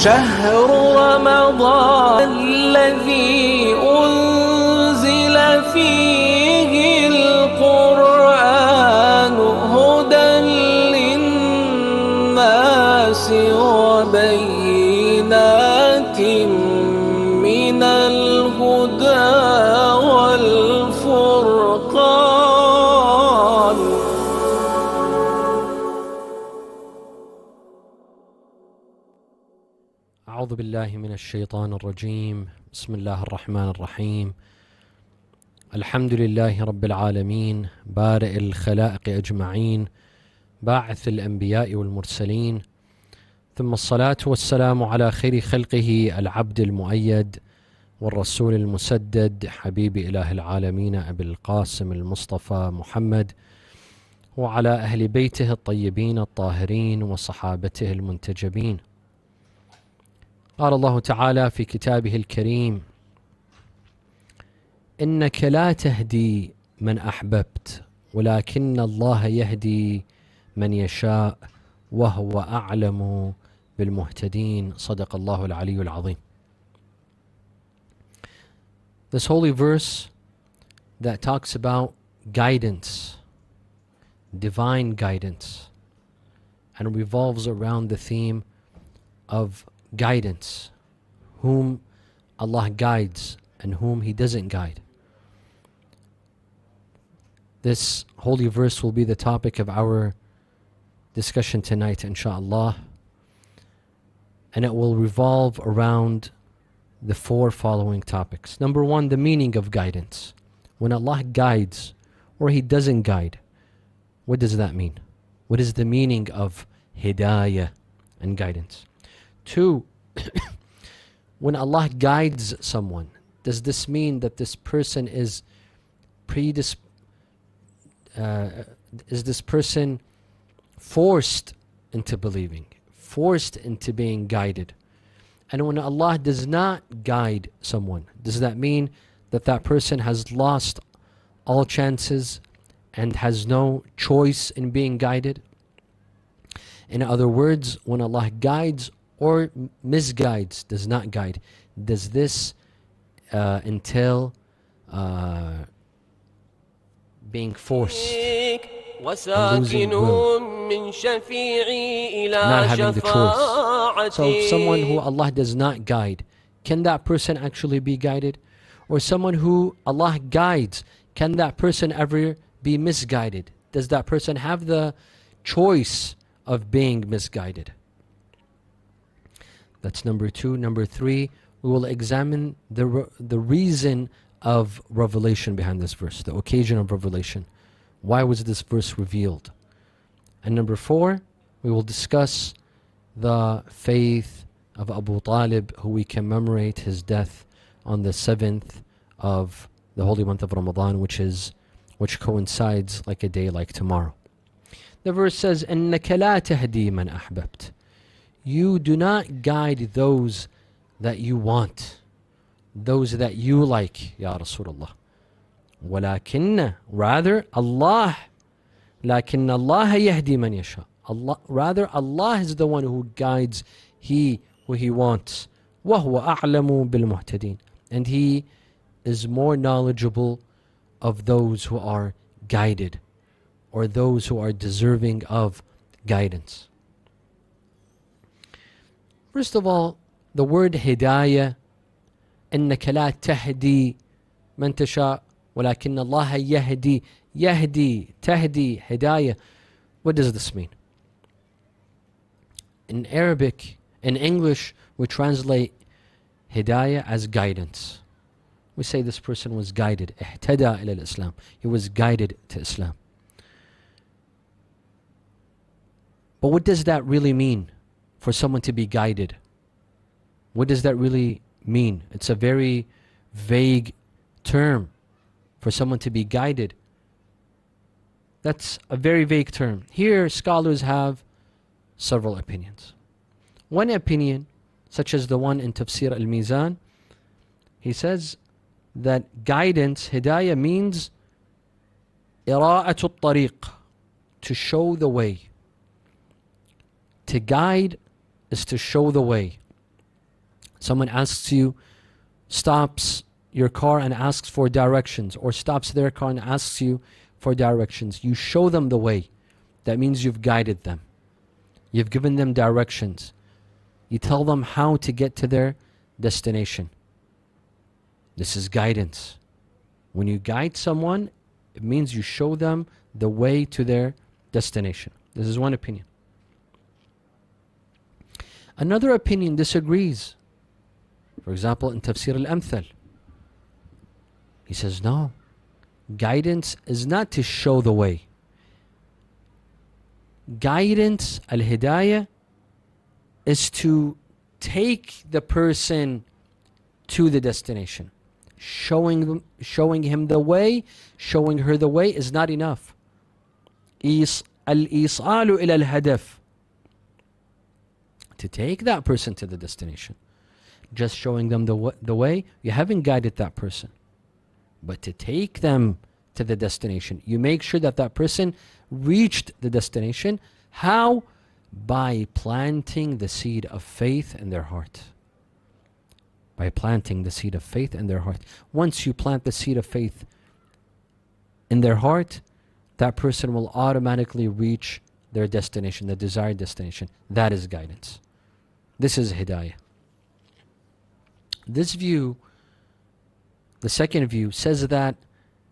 شهر رمضان الذي أنزل فيه القرآن هدى للناس وبينات من الهدى والفرقان. أعوذ بالله من الشيطان الرجيم. بسم الله الرحمن الرحيم. الحمد لله رب العالمين، بارئ الخلائق أجمعين، باعث الأنبياء والمرسلين، ثم الصلاة والسلام على خير خلقه العبد المؤيد والرسول المسدد، حبيب إله العالمين أبي القاسم المصطفى محمد، وعلى أهل بيته الطيبين الطاهرين وصحابته المنتجبين. قال الله تعالى في كتابه الكريم: إنك لا تهدي من أحببت ولكن الله يهدي من يشاء وهو أعلم بالمهتدين. صدق الله العلي العظيم. This holy verse that talks about guidance, divine guidance, and revolves around the theme of guidance, whom Allah guides and whom He doesn't guide. This holy verse will be the topic of our discussion tonight, inshallah, and it will revolve around the four following topics. Number one, the meaning of guidance. When Allah guides or He doesn't guide, what does that mean? What is the meaning of hidayah and guidance? Two, when Allah guides someone, does this mean that this person is this person forced into believing, forced into being guided? And when Allah does not guide someone, does that mean that that person has lost all chances and has no choice in being guided? In other words, when Allah guides or misguides, does not guide, does this entail being forced and losing will, not having the choice? So someone who Allah does not guide, can that person actually be guided? Or someone who Allah guides, can that person ever be misguided? Does that person have the choice of being misguided? That's number two. Number three, we will examine the reason of revelation behind this verse, the occasion of revelation. Why was this verse revealed? And number four, we will discuss the faith of Abu Talib, who we commemorate his death on the 7th of the holy month of Ramadan, which coincides like a day like tomorrow. The verse says, إِنَّكَ لَا تَهْدِي مَنْ أَحْبَبْتَ. You do not guide those that you want, those that you like, Ya Rasulullah. وَلَكِنَّ, rather, Allah, لَكِنَّ اللَّهَ يَهْدِي مَنْ يَشَاءُ. Allah, rather, Allah is the one who guides who He wants. وَهُوَ أَعْلَمُ بِالْمُهْتَدِينَ. And He is more knowledgeable of those who are guided, or those who are deserving of guidance. First of all, the word hidayah, إنك لا تهدي من تشاء ولكن الله يهدي. يهدي, تهدي, hidayah. What does this mean? In Arabic, in English, we translate hidayah as guidance. We say this person was guided. اهتدى إلى الإسلام. He was guided to Islam. But what does that really mean? For someone to be guided, what does that really mean? It's a very vague term. For someone to be guided, that's a very vague term. Here scholars have several opinions. One opinion, such as the one in Tafsir al-Mizan, he says that guidance, hidayah, means إراءة الطريق, to show the way. To guide is to show the way. Someone asks you, stops your car and asks for directions, or stops their car and asks you for directions. You show them the way. That means you've guided them. You've given them directions. You tell them how to get to their destination. This is guidance. When you guide someone, it means you show them the way to their destination. This is one opinion. Another opinion disagrees. For example, in Tafsir al-Amthal, he says, no, guidance is not to show the way. Guidance, al-hidayah, is to take the person to the destination. Showing him the way, showing her the way is not enough. Al-isalu ila al-hadaf. To take that person to the destination. Just showing them the way, you haven't guided that person. But to take them to the destination, you make sure that that person reached the destination. How? By planting the seed of faith in their heart. By planting the seed of faith in their heart. Once you plant the seed of faith in their heart, that person will automatically reach their destination, the desired destination. That is guidance. This is hidayah. This view, the second view, says that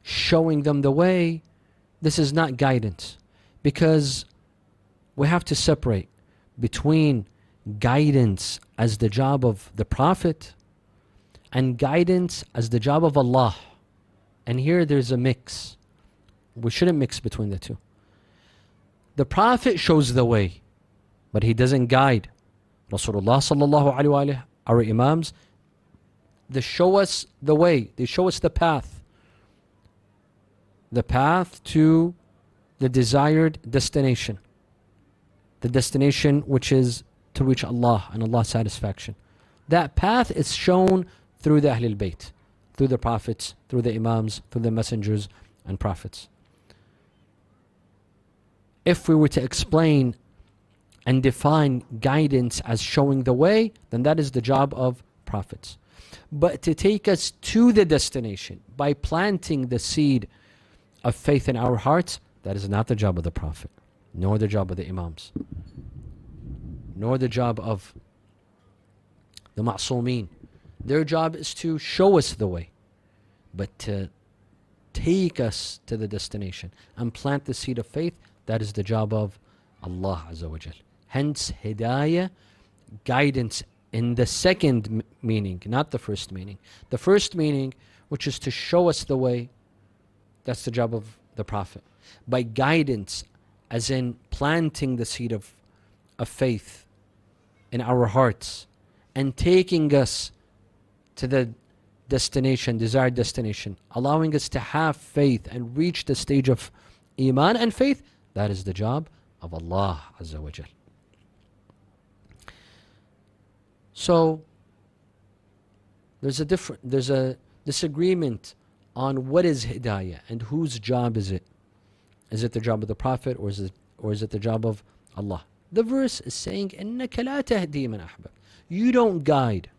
showing them the way, this is not guidance. Because we have to separate between guidance as the job of the Prophet and guidance as the job of Allah. And here there's a mix. We shouldn't mix between the two. The Prophet shows the way, but he doesn't guide. Rasulullah sallallahu alaihi wasallam, our Imams, they show us the way. They show us the path. The path to the desired destination. The destination which is to reach Allah and Allah's satisfaction. That path is shown through the Ahlul Bayt, through the Prophets, through the Imams, through the Messengers and Prophets. If we were to explain and define guidance as showing the way, then that is the job of Prophets. But to take us to the destination by planting the seed of faith in our hearts, that is not the job of the Prophet, nor the job of the Imams, nor the job of the Ma'soomeen. Their job is to show us the way, but to take us to the destination and plant the seed of faith, that is the job of Allah Azza wa Jal. Hence, hidayah, guidance in the second meaning, not the first meaning. The first meaning, which is to show us the way, that's the job of the Prophet. By guidance, as in planting the seed of faith in our hearts and taking us to the destination, desired destination, allowing us to have faith and reach the stage of Iman and faith, that is the job of Allah Azza wa Jal. So there's a disagreement on what is hidayah and whose job is it. Is it the job of the Prophet, or is it the job of Allah? The verse is saying, إِنَّكَ لَا تَهْدِي مَنْ أَحْبَبْتَ. You don't guide.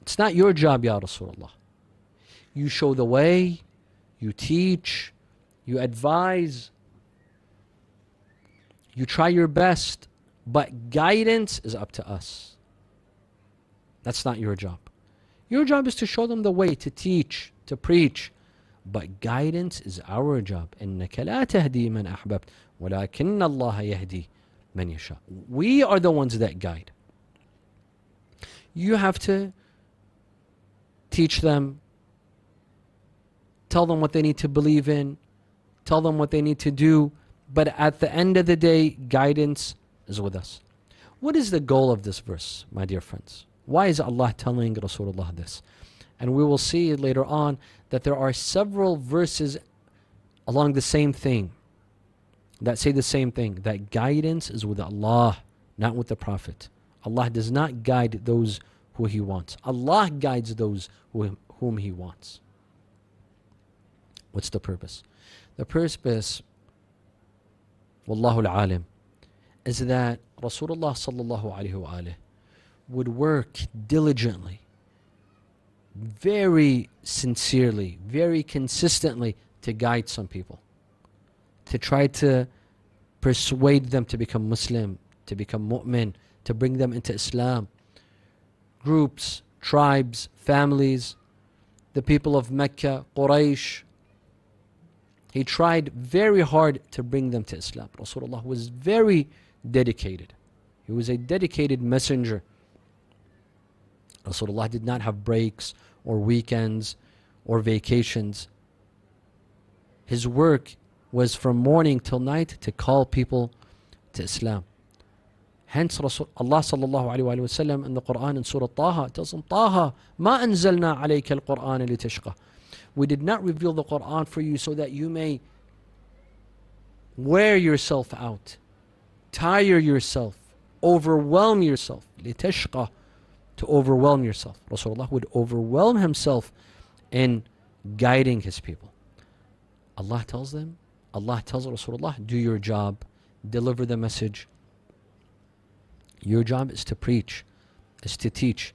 It's not your job, Ya Rasulullah. You show the way, you teach, you advise, you try your best, but guidance is up to us. That's not your job. Your job is to show them the way, to teach, to preach. But guidance is our job. إِنَّكَ لَا تَهْدِي مَنْ أَحْبَبْتَ وَلَكِنَّ اللَّهَ يَهْدِي مَنْ يَشَاءُ. We are the ones that guide. You have to teach them, tell them what they need to believe in, tell them what they need to do, but at the end of the day, guidance is with us. What is the goal of this verse, my dear friends? Why is Allah telling Rasulullah this? And we will see later on that there are several verses along the same thing that say the same thing, that guidance is with Allah, not with the Prophet. Allah does not guide those who He wants. Allah guides those whom He wants. What's the purpose? The purpose, Wallahu al-alim, is that Rasulullah sallallahu alayhi wa alayhi would work diligently, very sincerely, very consistently to guide some people, to try to persuade them to become Muslim, to become mu'min, to bring them into Islam. Groups, tribes, families, the people of Mecca, Quraysh. He tried very hard to bring them to Islam. Rasulullah was very dedicated. He was a dedicated messenger. Rasulullah did not have breaks or weekends or vacations. His work was from morning till night to call people to Islam. Hence Allah sallallahu alayhi wa sallam in the Quran in Surah Taha tells them, Taha, ma anzalna alayka al-Qur'an litashqa. We did not reveal the Quran for you so that you may wear yourself out, tire yourself, overwhelm yourself. Litashqa, to overwhelm yourself. Rasulullah would overwhelm himself in guiding his people. Allah tells Rasulullah, do your job, deliver the message. Your job is to preach, is to teach.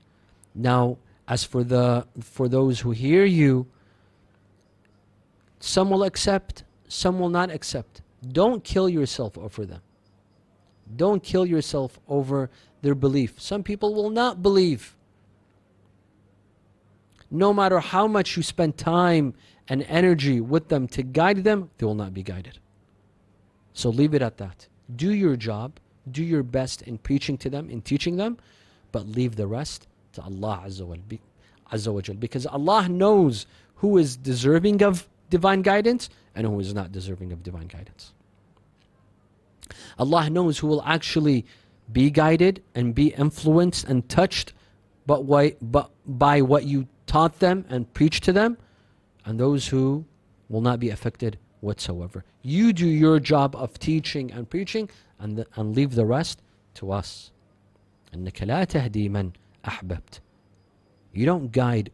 Now, as for those who hear you, some will accept, some will not accept. Don't kill yourself over them. Don't kill yourself over their belief. Some people will not believe. No matter how much you spend time and energy with them to guide them, they will not be guided. So leave it at that. Do your job. Do your best in preaching to them, in teaching them, but leave the rest to Allah Azza wa Jal. Because Allah knows who is deserving of divine guidance and who is not deserving of divine guidance. Allah knows who will actually be guided and be influenced and touched by what you taught them and preached to them, and those who will not be affected whatsoever. You do your job of teaching and preaching, and leave the rest to us. إنك لا تهدي من أحببت. You don't guide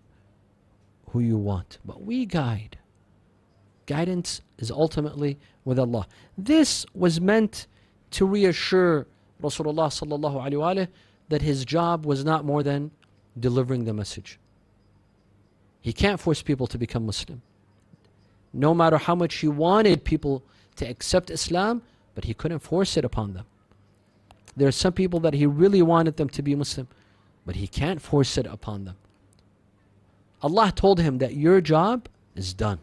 who you want, but we guide. Guidance is ultimately with Allah. This was meant to reassure Rasulullah sallallahu alaihi wasallam that his job was not more than delivering the message. He can't force people to become Muslim. No matter how much he wanted people to accept Islam, but he couldn't force it upon them. There are some people that he really wanted them to be Muslim, but he can't force it upon them. Allah told him that your job is done.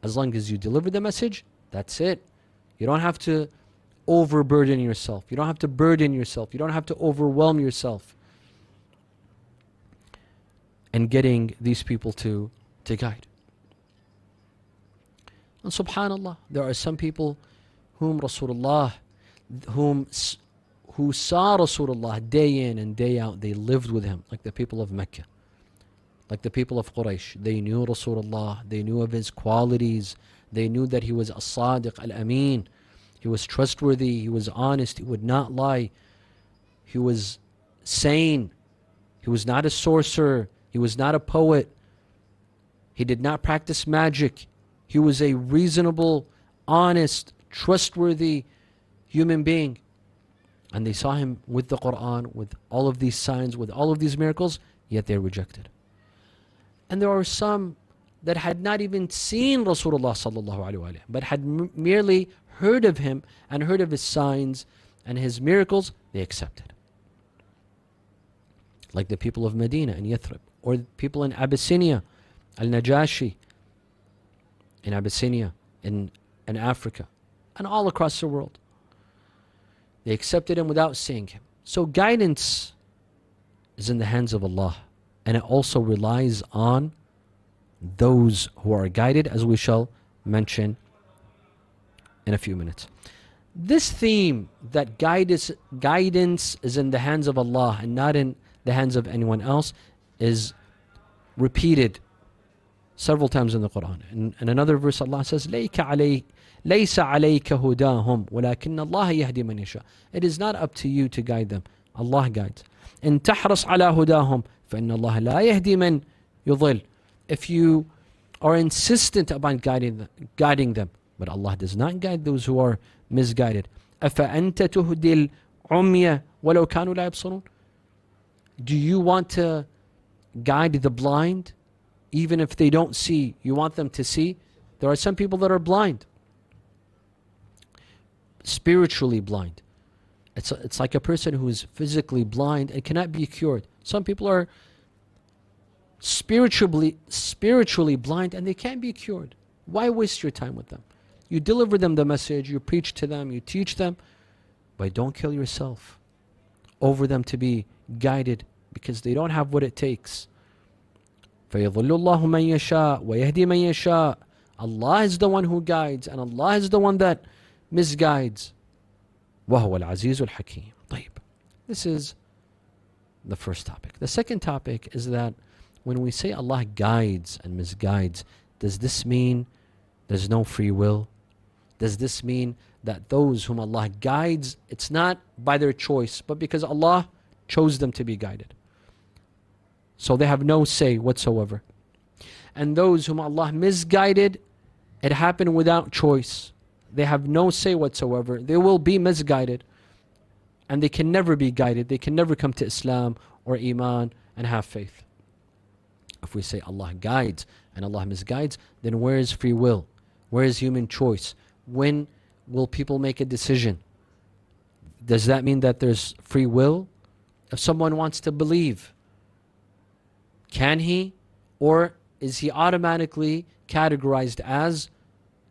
As long as you deliver the message, that's it. You don't have to overburden yourself. You don't have to burden yourself. You don't have to overwhelm yourself in getting these people to guide. And subhanallah, there are some people who saw Rasulullah day in and day out. They lived with him, like the people of Mecca, like the people of Quraysh. They knew Rasulullah, they knew of his qualities, they knew that he was as-sadiq al-amin, he was trustworthy, he was honest, he would not lie, he was sane, he was not a sorcerer, he was not a poet, he did not practice magic, he was a reasonable, honest, trustworthy human being. And they saw him with the Quran, with all of these signs, with all of these miracles, yet they rejected. And there are some that had not even seen Rasulullah sallallahu alaihi wasallam, but had merely heard of him and heard of his signs and his miracles. They accepted. Like the people of Medina and Yathrib, or people in Abyssinia, Al-Najashi, in Abyssinia, in Africa, and all across the world. They accepted him without seeing him. So guidance is in the hands of Allah, and it also relies on those who are guided, as we shall mention in a few minutes. This theme that guidance is in the hands of Allah and not in the hands of anyone else is repeated several times in the Quran. In another verse, Allah says, لَيْسَ عَلَيْكَ هُدَاهُمْ وَلَكِنَّ اللَّهَ يَهْدِي مَنْ يَشَاءُ. It is not up to you to guide them. Allah guides. إِن تَحْرَصْ عَلَى هُدَاهُمْ فَإِنَّ اللَّهَ لَا يَهْدِي مَنْ يُضِلُّ. If you are insistent about guiding them, but Allah does not guide those who are misguided. أَفَأَنْتَ تُهْدِي الْعُمْيَ وَلَوْ كَانُوا لَا يَبْصِرُونَ. Do you want to guide the blind? Even if they don't see, you want them to see? There are some people that are blind, spiritually blind. It's like a person who is physically blind and cannot be cured. Some people are spiritually blind and they can't be cured. Why waste your time with them? You deliver them the message, you preach to them, you teach them, but don't kill yourself over them to be guided, because they don't have what it takes. فَيَضُلُّ اللَّهُ مَنْ يَشَاءُ وَيَهْدِي مَنْ يَشَاءُ. Allah is the one who guides, and Allah is the one that misguides. وَهُوَ الْعَزِيزُ الْحَكِيمُ. طيب. This is the first topic. The second topic is that when we say Allah guides and misguides, does this mean there's no free will? Does this mean that those whom Allah guides, it's not by their choice, but because Allah chose them to be guided? So they have no say whatsoever. And those whom Allah misguided, it happened without choice. They have no say whatsoever. They will be misguided. And they can never be guided. They can never come to Islam or Iman and have faith. If we say Allah guides and Allah misguides, then where is free will? Where is human choice? When will people make a decision? Does that mean that there's free will? If someone wants to believe, can he? Or is he automatically categorized as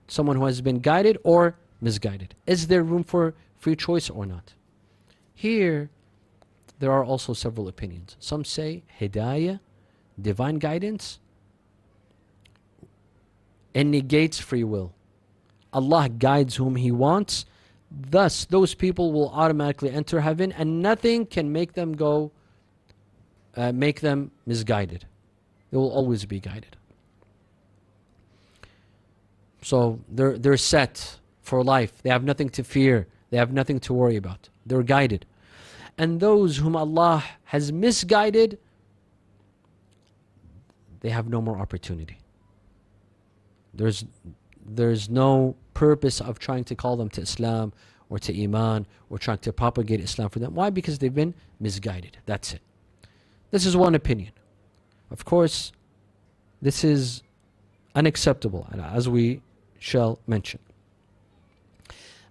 someone who has been guided or misguided? Is there room for free choice or not? Here, there are also several opinions. Some say hidayah, divine guidance, it negates free will. Allah guides whom He wants. Thus, those people will automatically enter heaven, and nothing can make them go, make them misguided. They will always be guided. So they're set for life. They have nothing to fear. They have nothing to worry about. They're guided. And those whom Allah has misguided, they have no more opportunity. There's no purpose of trying to call them to Islam or to Iman or trying to propagate Islam for them. Why? Because they've been misguided. That's it. This is one opinion. Of course, this is unacceptable, as we shall mention.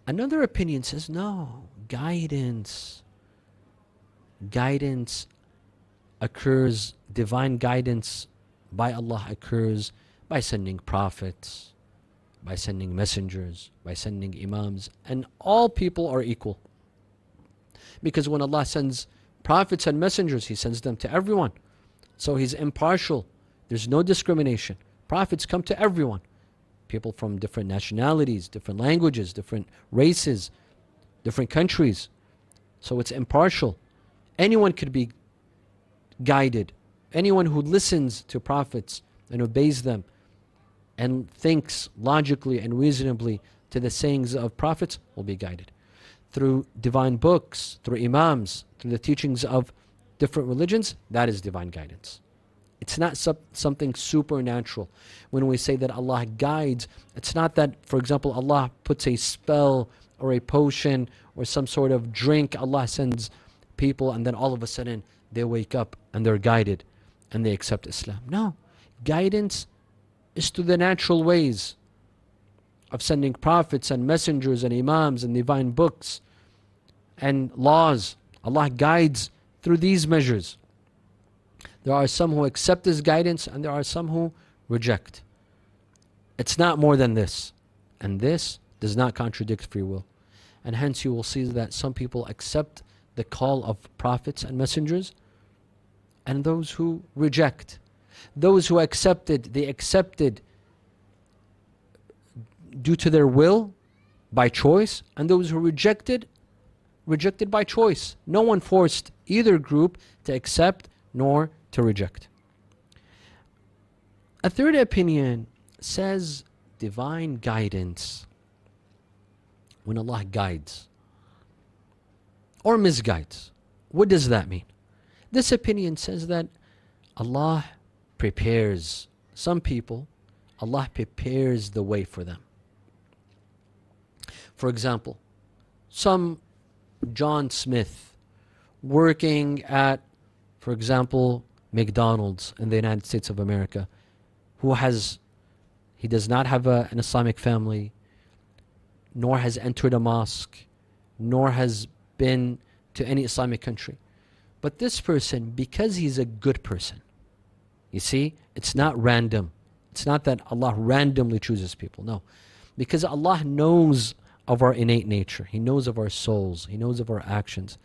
Another opinion says, no, guidance occurs, divine guidance by Allah occurs by sending prophets, by sending messengers, by sending imams, and all people are equal. Because when Allah sends prophets and messengers, He sends them to everyone. So He's impartial. There's no discrimination. Prophets come to everyone. People from different nationalities, different languages, different races, different countries. So it's impartial. Anyone could be guided. Anyone who listens to prophets and obeys them and thinks logically and reasonably to the sayings of prophets will be guided. Through divine books, through imams, through the teachings of different religions, that is divine guidance. It's not something supernatural. When we say that Allah guides, it's not that, for example, Allah puts a spell or a potion or some sort of drink. Allah sends people and then all of a sudden they wake up and they're guided and they accept Islam. No. Guidance is to the natural ways of sending prophets and messengers and imams and divine books and laws. Allah guides through these measures. There are some who accept His guidance and there are some who reject. It's not more than this. And this does not contradict free will. And hence you will see that some people accept the call of prophets and messengers, and those who reject. Those who accepted, they accepted due to their will, by choice, and those who rejected by choice. No one forced either group to accept nor to reject. A third opinion says divine guidance, when Allah guides or misguides, what does that mean? This opinion says that Allah prepares some people, Allah prepares the way for them. For example, some John Smith working at for example, McDonald's in the United States of America, he does not have an Islamic family, nor has entered a mosque, nor has been to any Islamic country. But this person, because he's a good person, you see, it's not random. It's not that Allah randomly chooses people, no. Because Allah knows of our innate nature. He knows of our souls. He knows of our actions.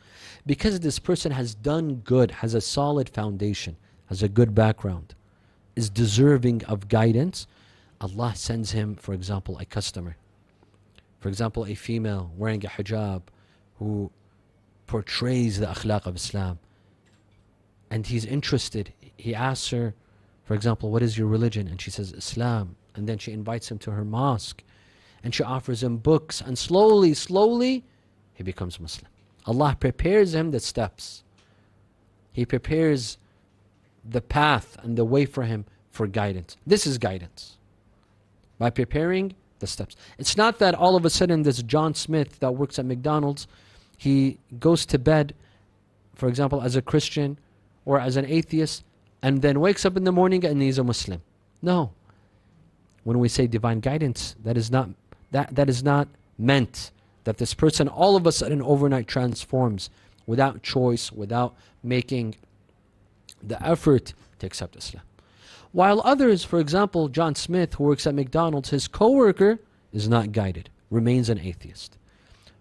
Because this person has done good, has a solid foundation, has a good background, is deserving of guidance, Allah sends him, for example, a customer. For example, a female wearing a hijab who portrays the akhlaq of Islam. And he's interested. He asks her, for example, what is your religion? And she says, Islam. And then she invites him to her mosque. And she offers him books. And slowly, he becomes Muslim. Allah prepares him the steps. He prepares the path and the way for him for guidance. This is guidance. By preparing the steps. It's not that all of a sudden this John Smith that works at McDonald's, he goes to bed, for example, as a Christian or as an atheist, and then wakes up in the morning and he's a Muslim. No. When we say divine guidance, that is not meant that this person all of a sudden overnight transforms without choice, without making the effort to accept Islam. While others, for example, John Smith, who works at McDonald's, his co-worker is not guided, remains an atheist.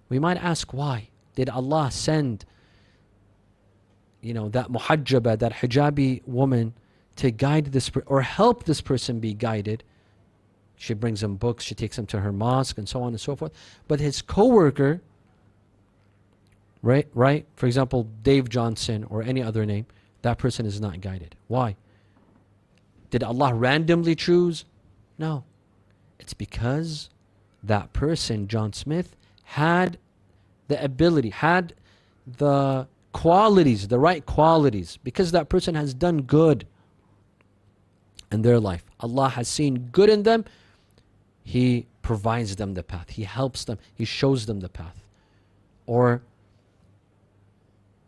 We might ask, why? Did Allah send, that muhajjaba, that hijabi woman to guide this or help this person be guided? She brings him books, she takes him to her mosque, and so on and so forth. But his co-worker, right? For example, Dave Johnson or any other name, that person is not guided. Why? Did Allah randomly choose? No. It's because that person, John Smith, had the ability, had the qualities, the right qualities, because that person has done good in their life. Allah has seen good in them. He provides them the path. He helps them. He shows them the path. Or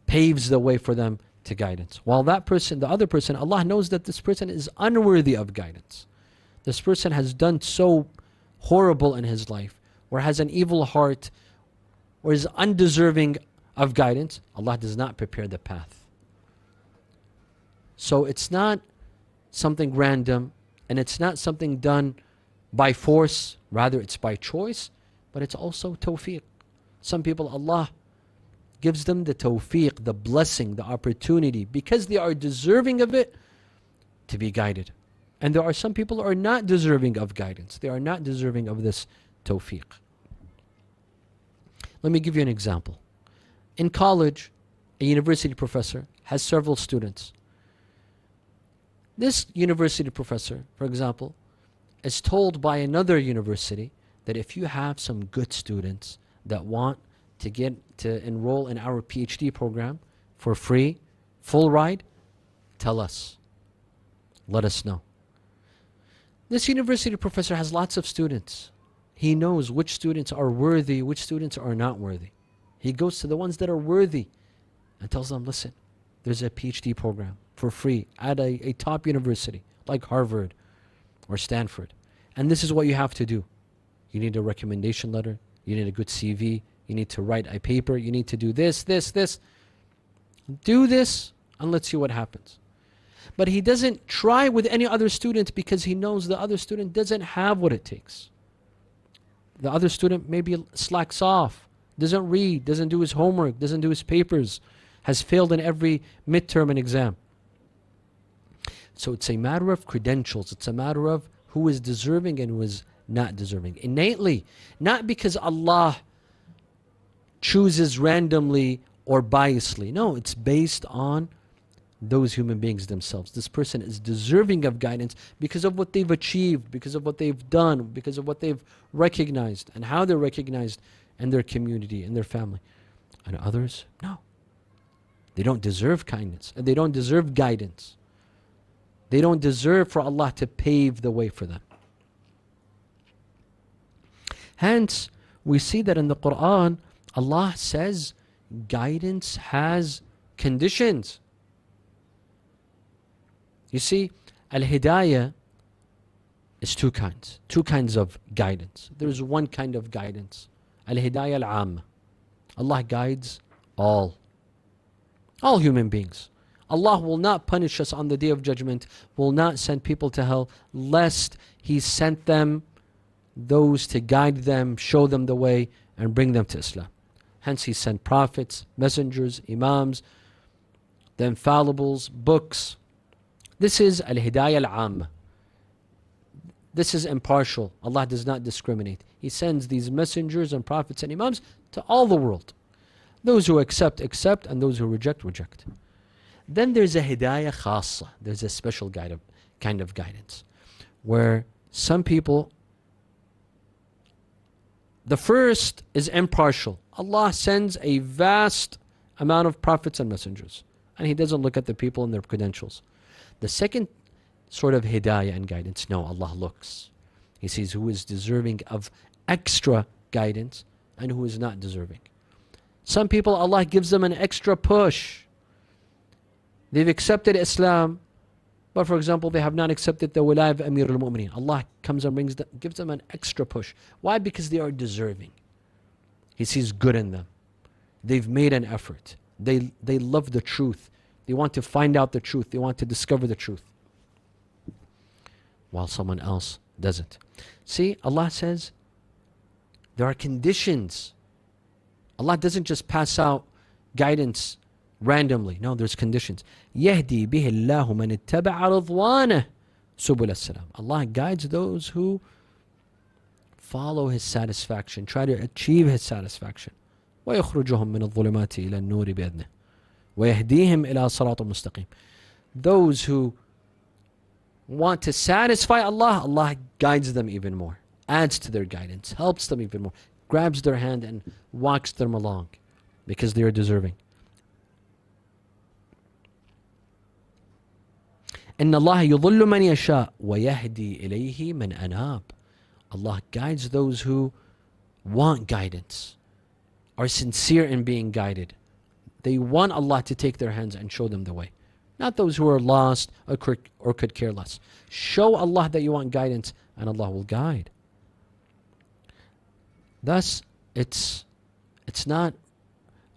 paves the way for them to guidance. While that person, the other person, Allah knows that this person is unworthy of guidance. This person has done so horrible in his life, or has an evil heart, or is undeserving of guidance. Allah does not prepare the path. So it's not something random, and it's not something done by force, rather it's by choice, but it's also tawfiq. Some people, Allah gives them the tawfiq, the blessing, the opportunity, because they are deserving of it, to be guided. And there are some people who are not deserving of guidance. They are not deserving of this tawfiq. Let me give you an example. In college, a university professor has several students. This university professor, for example, is told by another university that if you have some good students that want to get to enroll in our PhD program for free, full ride, tell us. Let us know. This university professor has lots of students. He knows which students are worthy, which students are not worthy. He goes to the ones that are worthy and tells them, listen, there's a PhD program for free at a top university like Harvard or Stanford. And this is what you have to do. You need a recommendation letter. You need a good CV. You need to write a paper. You need to do this. Do this and let's see what happens. But he doesn't try with any other student because he knows the other student doesn't have what it takes. The other student maybe slacks off, doesn't read, doesn't do his homework, doesn't do his papers, has failed in every midterm and exam. So it's a matter of credentials. It's a matter of who is deserving and who is not deserving. Innately, not because Allah chooses randomly or biasly. No, it's based on those human beings themselves. This person is deserving of guidance because of what they've achieved, because of what they've done, because of what they've recognized and how they're recognized in their community, in their family. And others, no. They don't deserve kindness and they don't deserve guidance. They don't deserve for Allah to pave the way for them. Hence, we see that in the Quran, Allah says guidance has conditions. You see, al-hidayah is two kinds of guidance. There's one kind of guidance, al-hidayah al-amma. Allah guides all human beings. Allah will not punish us on the Day of Judgment, will not send people to hell, lest He sent them those to guide them, show them the way, and bring them to Islam. Hence He sent prophets, messengers, imams, the infallibles, books. This is al-hidayah al-amma. This is impartial. Allah does not discriminate. He sends these messengers and prophets and imams to all the world. Those who accept, accept, and those who reject, reject. Then there's a hidayah khassa. There's a special kind of guidance, where some people, the first is impartial. Allah sends a vast amount of prophets and messengers, and He doesn't look at the people and their credentials. The second sort of hidayah and guidance, no, Allah looks. He sees who is deserving of extra guidance and who is not deserving. Some people, Allah gives them an extra push. They've accepted Islam, but for example, they have not accepted the wilayah of Amir al-Mu'mineen. Allah comes and gives them an extra push. Why? Because they are deserving. He sees good in them. They've made an effort. They love the truth. They want to find out the truth. They want to discover the truth. While someone else doesn't. See, Allah says there are conditions. Allah doesn't just pass out guidance randomly. No, there's conditions. يَهْدِي بِهِ اللَّهُ مَنِ اتَّبَعَ رِضْوَانَهُ سُبُلَ السَّلَامِ. Allah guides those who follow His satisfaction, try to achieve His satisfaction. وَيَخْرُجُهُم مِّنَ الظُّلُمَاتِ إِلَى النُّورِ بِإِذْنِهِ وَيَهْدِيهِمْ إِلَى صِرَاطٍ مُسْتَقِيمٍ. Those who want to satisfy Allah, Allah guides them even more, adds to their guidance, helps them even more, grabs their hand and walks them along because they are deserving. إِنَّ اللَّهَ يُضِلُّ مَنْ يَشَاءُ وَيَهْدِي إِلَيْهِ مَنْ أَنَابَ. Allah guides those who want guidance, are sincere in being guided. They want Allah to take their hands and show them the way. Not those who are lost or could care less. Show Allah that you want guidance and Allah will guide. Thus, it's not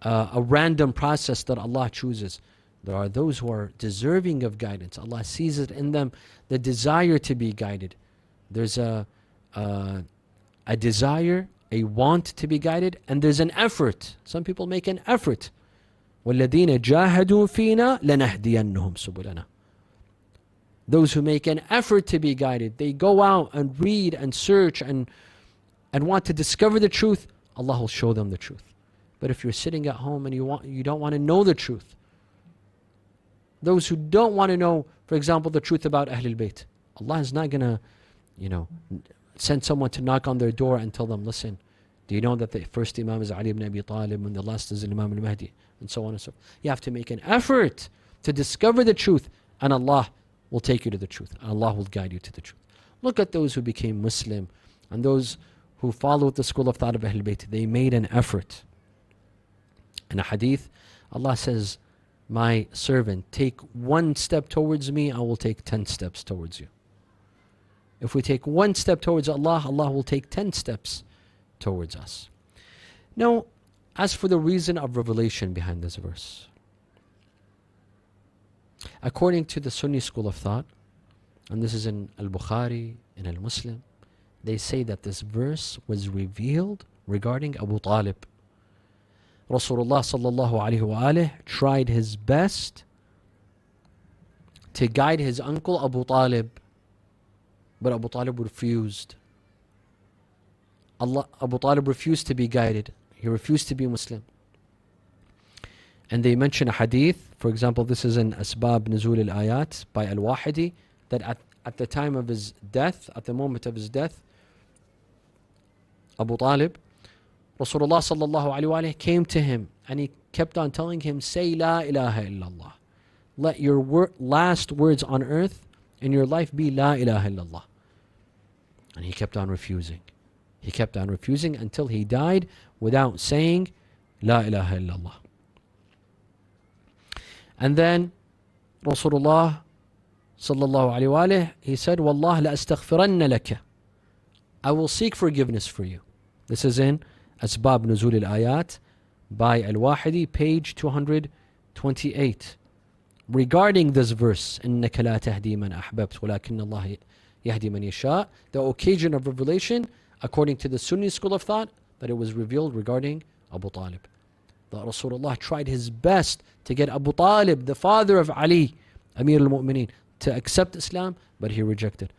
a random process that Allah chooses. There are those who are deserving of guidance. Allah sees it in them, the desire to be guided. There's a desire, a want to be guided, and there's an effort. Some people make an effort. وَالَّذِينَ جَاهَدُوا فِينَا لَنَهْدِيَنَّهُمْ سُبُلَنَا. Those who make an effort to be guided, they go out and read and search and want to discover the truth, Allah will show them the truth. But if you're sitting at home and you don't want to know the truth, those who don't want to know, for example, the truth about Ahlul Bayt, Allah is not going to, send someone to knock on their door and tell them, listen, do you know that the first Imam is Ali ibn Abi Talib and the last is Imam al-Mahdi, and so on and so forth. You have to make an effort to discover the truth, and Allah will take you to the truth, and Allah will guide you to the truth. Look at those who became Muslim and those who followed the school of thought of Ahlul Bayt. They made an effort. In a hadith, Allah says, my servant, take one step towards me, I will take 10 steps towards you. If we take one step towards Allah, Allah will take 10 steps towards us. Now, as for the reason of revelation behind this verse, according to the Sunni school of thought, and this is in Al-Bukhari, in Al-Muslim, they say that this verse was revealed regarding Abu Talib. Rasulullah sallallahu alaihi wasallam tried his best to guide his uncle Abu Talib, but Abu Talib refused. Abu Talib refused to be guided. He refused to be Muslim. And they mention a hadith, for example, this is in Asbab Nuzul al-Ayat by Al-Wahidi, that at the time of his death, at the moment of his death, Abu Talib, Rasulullah sallallahu alaihi wasallam came to him and he kept on telling him, say La ilaha illallah. Let your last words on earth in your life be La ilaha illallah. And he kept on refusing. He kept on refusing until he died without saying La ilaha illallah. And then Rasulullah sallallahu alayhi wa alayhi, he said, Wallah la astaghfiranna laka. I will seek forgiveness for you. This is in Asbab Nuzul al-Ayat by Al-Wahidi, page 228. Regarding this verse, إِنَّكَ لَا تَهْدِي مَنْ أَحْبَبْتَ وَلَكِنَّ اللَّهَ يَهْدِي مَنْ يَشَاءُ, the occasion of revelation, according to the Sunni school of thought, that it was revealed regarding Abu Talib. That Rasulullah tried his best to get Abu Talib, the father of Ali, Amir al-Mu'mineen, to accept Islam, but he rejected.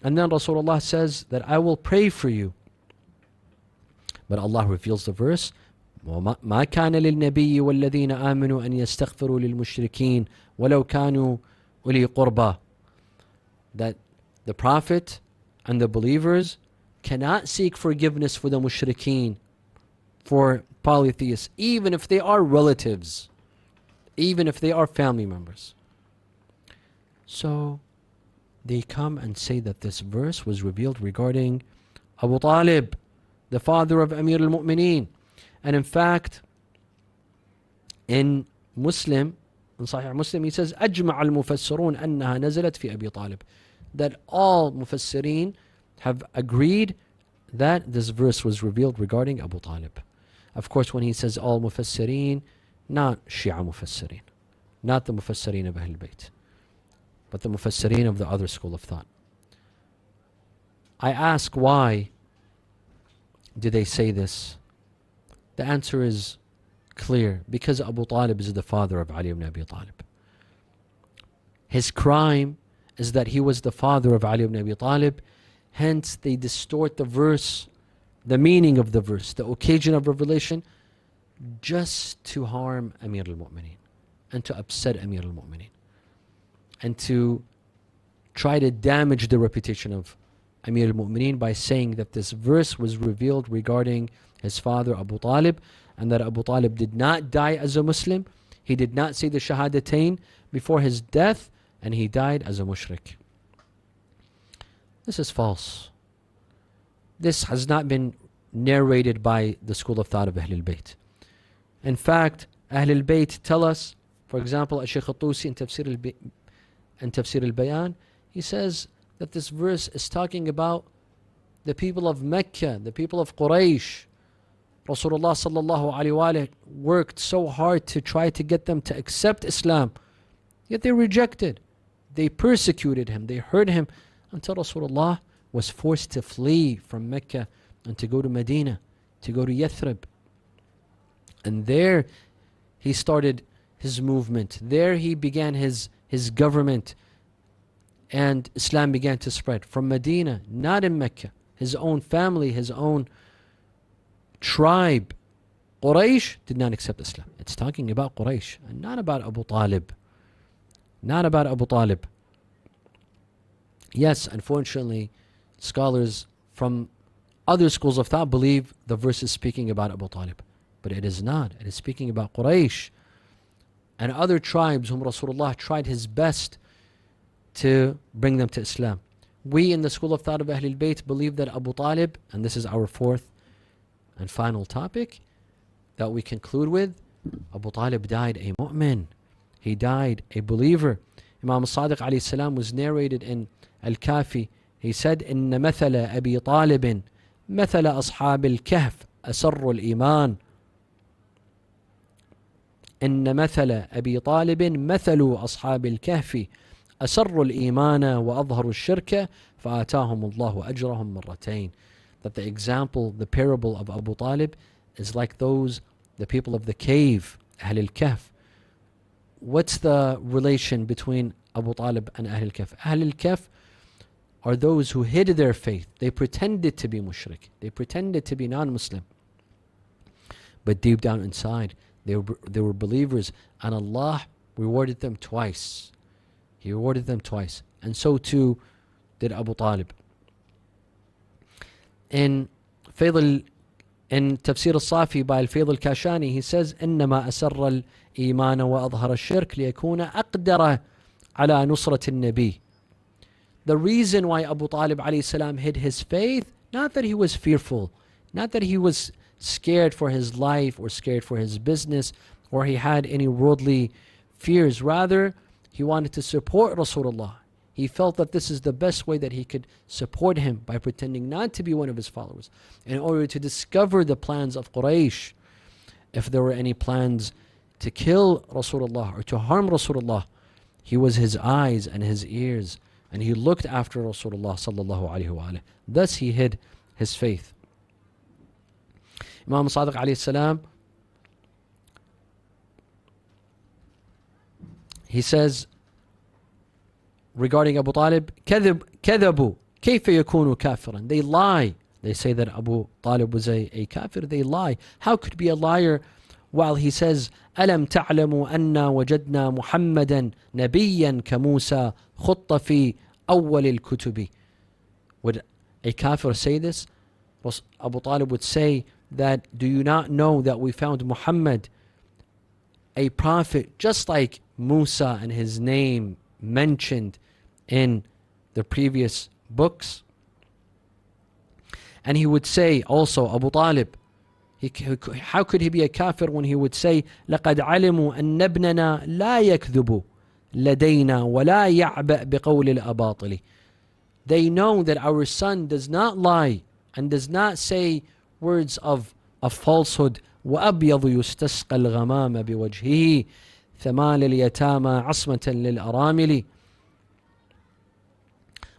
And then Rasulullah says that I will pray for you. But Allah reveals the verse, ما كان للنبي والذين آمنوا أن يستغفروا للمشركين ولو كانوا أولي قربى. That the Prophet and the believers cannot seek forgiveness for the mushrikeen, for polytheists, even if they are relatives, even if they are family members. So they come and say that this verse was revealed regarding Abu Talib, the father of Amir al-Mu'mineen. And in fact, in Muslim, in Sahih Muslim, he says, أجمع المفسرون أنها نزلت في أبي طالب. That all Mufassirin have agreed that this verse was revealed regarding Abu Talib. Of course, when he says all Mufassirin, not Shia Mufassirin, not the Mufassirin of Ahl Bayt, but the Mufassirin of the other school of thought. I ask, why do they say this? The answer is clear. Because Abu Talib is the father of Ali ibn Abi Talib. His crime is that he was the father of Ali ibn Abi Talib. Hence, they distort the verse, the meaning of the verse, the occasion of revelation, just to harm Amir al-Mu'mineen and to upset Amir al-Mu'mineen and to try to damage the reputation of Amir al-Mu'mineen by saying that this verse was revealed regarding his father Abu Talib, and that Abu Talib did not die as a Muslim. He did not say the Shahadatain before his death, and he died as a mushrik. This is false. This has not been narrated by the school of thought of Ahl al-Bayt. In fact, Ahl al-Bayt tell us, for example, Shaykh al-Tusi in Tafsir al-Bayan, he says that this verse is talking about the people of Mecca, the people of Quraysh. Rasulullah sallallahu alaihi wasallam worked so hard to try to get them to accept Islam, yet they rejected. They persecuted him, they hurt him, until Rasulullah was forced to flee from Mecca and to go to Medina, to go to Yathrib. And there he started his movement. There he began his government, and Islam began to spread from Medina, not in Mecca. His own family, his own tribe, Quraysh, did not accept Islam. It's talking about Quraysh and not about Abu Talib. Not about Abu Talib. Yes, unfortunately, scholars from other schools of thought believe the verse is speaking about Abu Talib. But it is not. It is speaking about Quraysh and other tribes whom Rasulullah tried his best to bring them to Islam. We in the school of thought of Ahl al-Bayt believe that Abu Talib, and this is our fourth and final topic that we conclude with, Abu Talib died a mu'min. He died a believer. Imam Sadiq alayhi salam was narrated in Al-Kafi. He said, إن مثل أبي طالب مثل أصحاب الكهف أسر الإيمان. إن مثل أبي طالب مثل أصحاب الكهف أسر الإيمان وأظهروا الشرك فآتاهم الله أجرهم مرتين. That the example, the parable of Abu Talib is like those, the people of the cave, Ahl al-Kahf. What's the relation between Abu Talib and Ahl al-Kahf? Ahl al-Kahf are those who hid their faith. They pretended to be mushrik. They pretended to be non-Muslim. But deep down inside, they were believers, and Allah rewarded them twice. He rewarded them twice. And so too did Abu Talib. In Tafsir al-Safi by Al-Fayd al-Kashani, he says, إنما أسر الإيمان وأظهر الشرك ليكون أقدر على نصرة النبي. The reason why Abu Talib alayhi salam hid his faith, not that he was fearful, not that he was scared for his life or scared for his business or he had any worldly fears. Rather, He wanted to support Rasulullah. He felt that this is the best way that he could support him, by pretending not to be one of his followers, in order to discover the plans of Quraysh. If there were any plans to kill Rasulullah or to harm Rasulullah, he was his eyes and his ears, and he looked after Rasulullah sallallahu alaihi wasallam. Thus he hid his faith. Imam Sadiq alayhi salam, he says regarding Abu Talib, كذبوا كيف يكون كافرا. They lie. They say that Abu Talib was a kafir. They lie. How could be a liar while he says, ألم تعلموا أنا وجدنا محمدا نبيا كموسى خط في أول الكتب. Would a kafir say this? Abu Talib would say that, do you not know that we found Muhammad a prophet just like Musa and his name mentioned in the previous books? And he would say also, Abu Talib, how could he be a kafir when he would say, لَقَدْ عَلِمُوا أَنَّ ابْنَنَا لَا يَكْذُبُ لَدَيْنَا وَلَا يَعْبَأْ بِقَوْلِ الْأَبَاطِلِ. They know that our son does not lie and does not say words of falsehood. وَأَبْيَضُ يُسْتَسْقَى الْغَمَامَ بِوَجْهِهِ ثَمَالِ الْيَتَامَى عَصْمَةً لِلْأَرَامِلِ.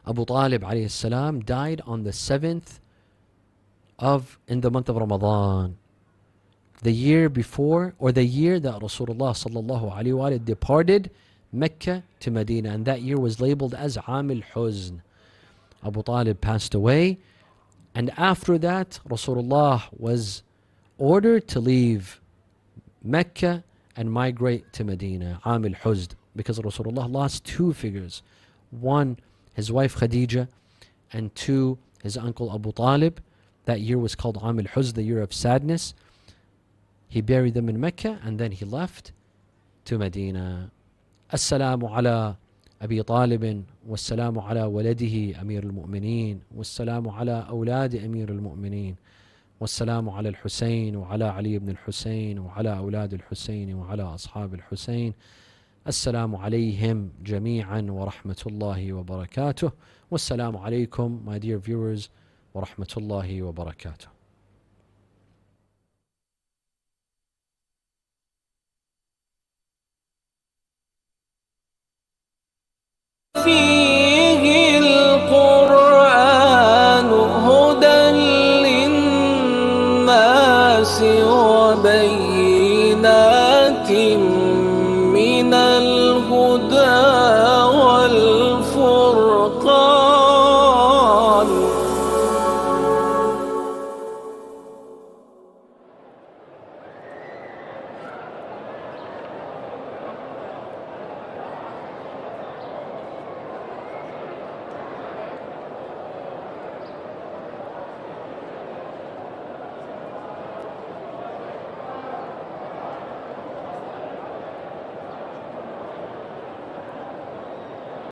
Abu Talib alayhi salam died on the 7th in the month of Ramadan, the year before, or the year that Rasulullah sallallahu alaihi wasallam departed Mecca to Medina, and that year was labeled as Am al-Huzn. Abu Talib passed away, and after that Rasulullah was ordered to leave Mecca and migrate to Medina, Am al-Huzn, because Rasulullah lost two figures. One, his wife Khadija, and two, his uncle Abu Talib. That year was called Am al-Huzn, the year of sadness. He buried them in Mecca and then he left to Medina. Assalamu ala Abi Talib, wassalamu ala waladihi Amir al-Mu'mineen, wassalamu ala awladi Amir al-Mu'mineen, wassalamu ala al-Hussein, wa ala Ali ibn al-Hussein, wa ala awlad al-Hussein, wa ala ashab al-Hussein. Assalamu alayhim jami'an wa rahmatullahi wa barakatuh. Wassalamu alaykum, my dear viewers, wa rahmatullahi wa barakatuh. فيه القرآن هدى للناس وبينات